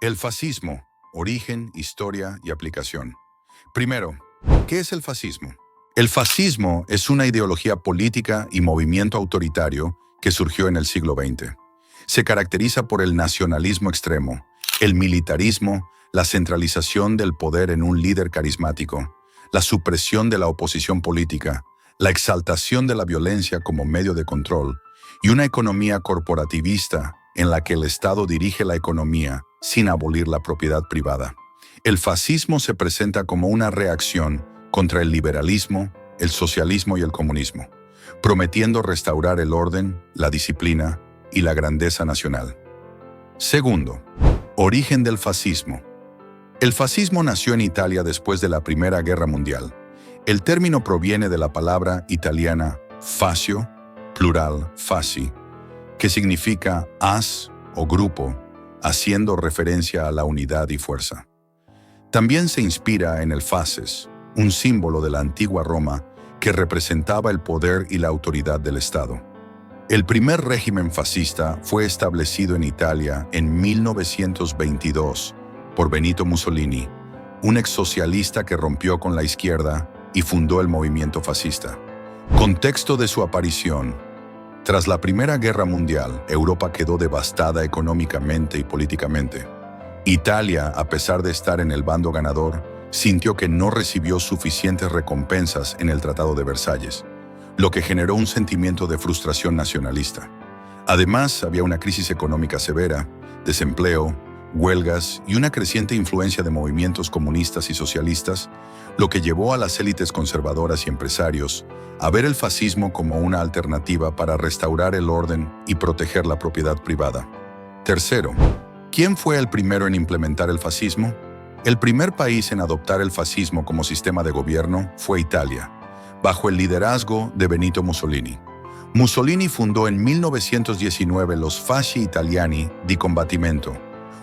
El fascismo, origen, historia y aplicación. Primero, ¿qué es el fascismo? El fascismo es una ideología política y movimiento autoritario que surgió en el siglo XX. Se caracteriza por el nacionalismo extremo, el militarismo, la centralización del poder en un líder carismático, la supresión de la oposición política, la exaltación de la violencia como medio de control y una economía corporativista en la que el Estado dirige la economía sin abolir la propiedad privada. El fascismo se presenta como una reacción contra el liberalismo, el socialismo y el comunismo, prometiendo restaurar el orden, la disciplina y la grandeza nacional. Segundo, origen del fascismo. El fascismo nació en Italia después de la Primera Guerra Mundial. El término proviene de la palabra italiana fascio, plural fasci, que significa haz o grupo, haciendo referencia a la unidad y fuerza. También se inspira en el fasces, un símbolo de la antigua Roma que representaba el poder y la autoridad del Estado. El primer régimen fascista fue establecido en Italia en 1922 por Benito Mussolini, un exsocialista que rompió con la izquierda y fundó el movimiento fascista. Contexto de su aparición. Tras la Primera Guerra Mundial, Europa quedó devastada económicamente y políticamente. Italia, a pesar de estar en el bando ganador, sintió que no recibió suficientes recompensas en el Tratado de Versalles, lo que generó un sentimiento de frustración nacionalista. Además, había una crisis económica severa, desempleo, huelgas y una creciente influencia de movimientos comunistas y socialistas, lo que llevó a las élites conservadoras y empresarios a ver el fascismo como una alternativa para restaurar el orden y proteger la propiedad privada. Tercero, ¿quién fue el primero en implementar el fascismo? El primer país en adoptar el fascismo como sistema de gobierno fue Italia, bajo el liderazgo de Benito Mussolini. Mussolini fundó en 1919 los Fasci Italiani di Combattimento,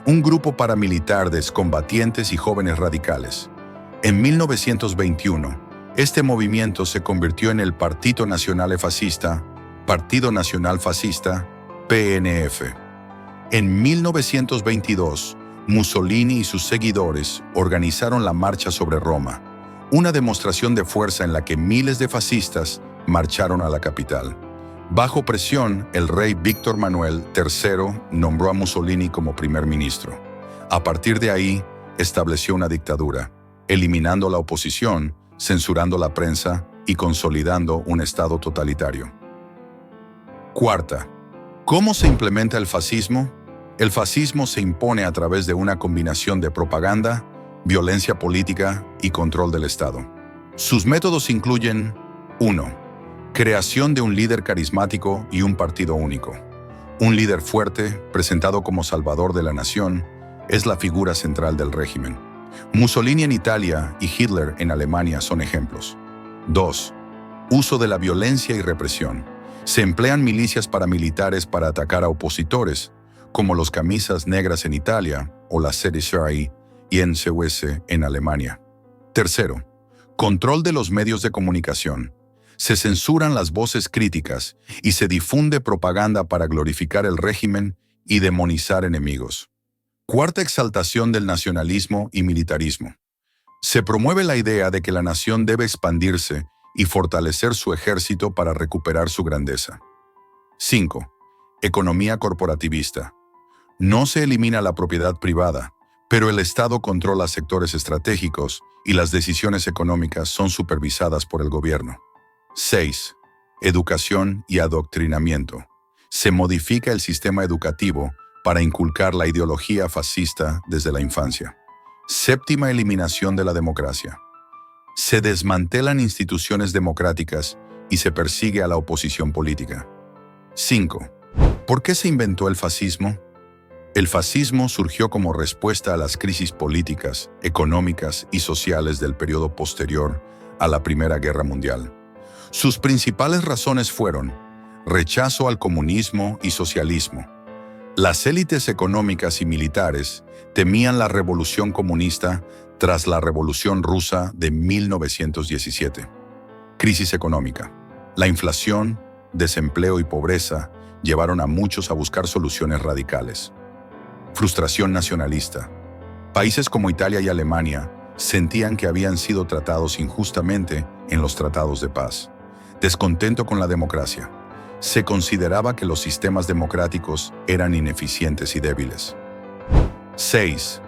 un grupo paramilitar de excombatientes y jóvenes radicales. En 1921, este movimiento se convirtió en el Partito Nazionale Fascista, Partido Nacional Fascista, PNF. En 1922, Mussolini y sus seguidores organizaron la Marcha sobre Roma, una demostración de fuerza en la que miles de fascistas marcharon a la capital. Bajo presión, el rey Víctor Manuel III nombró a Mussolini como primer ministro. A partir de ahí, estableció una dictadura, eliminando la oposición, censurando la prensa y consolidando un Estado totalitario. Cuarta, ¿cómo se implementa el fascismo? El fascismo se impone a través de una combinación de propaganda, violencia política y control del Estado. Sus métodos incluyen 1. Creación de un líder carismático y un partido único. Un líder fuerte, presentado como salvador de la nación, es la figura central del régimen. Mussolini en Italia y Hitler en Alemania son ejemplos. 2. Uso de la violencia y represión. Se emplean milicias paramilitares para atacar a opositores, como los camisas negras en Italia o la Sedischei y NSU en Alemania. Tercero, control de los medios de comunicación. Se censuran las voces críticas y se difunde propaganda para glorificar el régimen y demonizar enemigos. Cuarta, exaltación del nacionalismo y militarismo. Se promueve la idea de que la nación debe expandirse y fortalecer su ejército para recuperar su grandeza. 5. Economía corporativista. No se elimina la propiedad privada, pero el Estado controla sectores estratégicos y las decisiones económicas son supervisadas por el gobierno. 6. Educación y adoctrinamiento. Se modifica el sistema educativo para inculcar la ideología fascista desde la infancia. Séptima, eliminación de la democracia. Se desmantelan instituciones democráticas y se persigue a la oposición política. 5. ¿Por qué se inventó el fascismo? El fascismo surgió como respuesta a las crisis políticas, económicas y sociales del periodo posterior a la Primera Guerra Mundial. Sus principales razones fueron rechazo al comunismo y socialismo. Las élites económicas y militares temían la revolución comunista tras la Revolución Rusa de 1917. Crisis económica. La inflación, desempleo y pobreza llevaron a muchos a buscar soluciones radicales. Frustración nacionalista. Países como Italia y Alemania sentían que habían sido tratados injustamente en los tratados de paz. Descontento con la democracia. Se consideraba que los sistemas democráticos eran ineficientes y débiles. 6.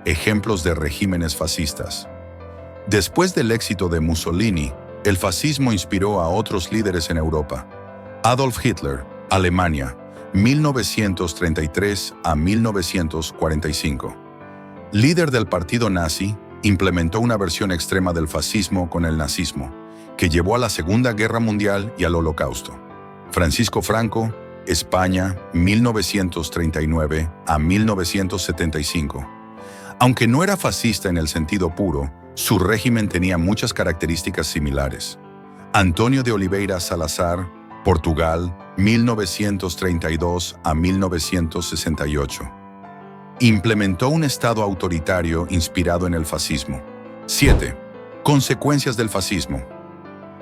Ejemplos de regímenes fascistas. Después del éxito de Mussolini, el fascismo inspiró a otros líderes en Europa. Adolf Hitler, Alemania, 1933 a 1945. Líder del partido nazi, implementó una versión extrema del fascismo con el nazismo, que llevó a la Segunda Guerra Mundial y al Holocausto. Francisco Franco, España, 1939 a 1975. Aunque no era fascista en el sentido puro, su régimen tenía muchas características similares. Antonio de Oliveira Salazar, Portugal, 1932 a 1968. Implementó un Estado autoritario inspirado en el fascismo. 7. Consecuencias del fascismo.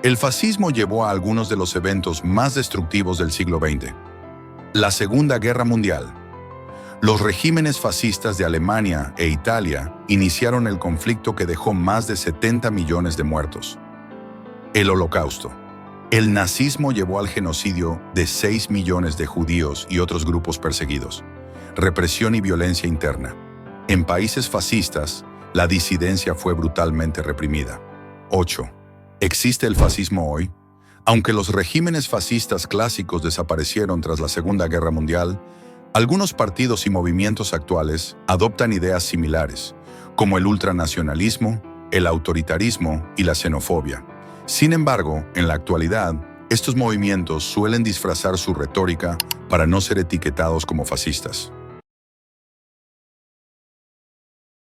El fascismo llevó a algunos de los eventos más destructivos del siglo XX. La Segunda Guerra Mundial. Los regímenes fascistas de Alemania e Italia iniciaron el conflicto que dejó más de 70 millones de muertos. El Holocausto. El nazismo llevó al genocidio de 6 millones de judíos y otros grupos perseguidos. Represión y violencia interna. En países fascistas, la disidencia fue brutalmente reprimida. 8. ¿Existe el fascismo hoy? Aunque los regímenes fascistas clásicos desaparecieron tras la Segunda Guerra Mundial, algunos partidos y movimientos actuales adoptan ideas similares, como el ultranacionalismo, el autoritarismo y la xenofobia. Sin embargo, en la actualidad, estos movimientos suelen disfrazar su retórica para no ser etiquetados como fascistas.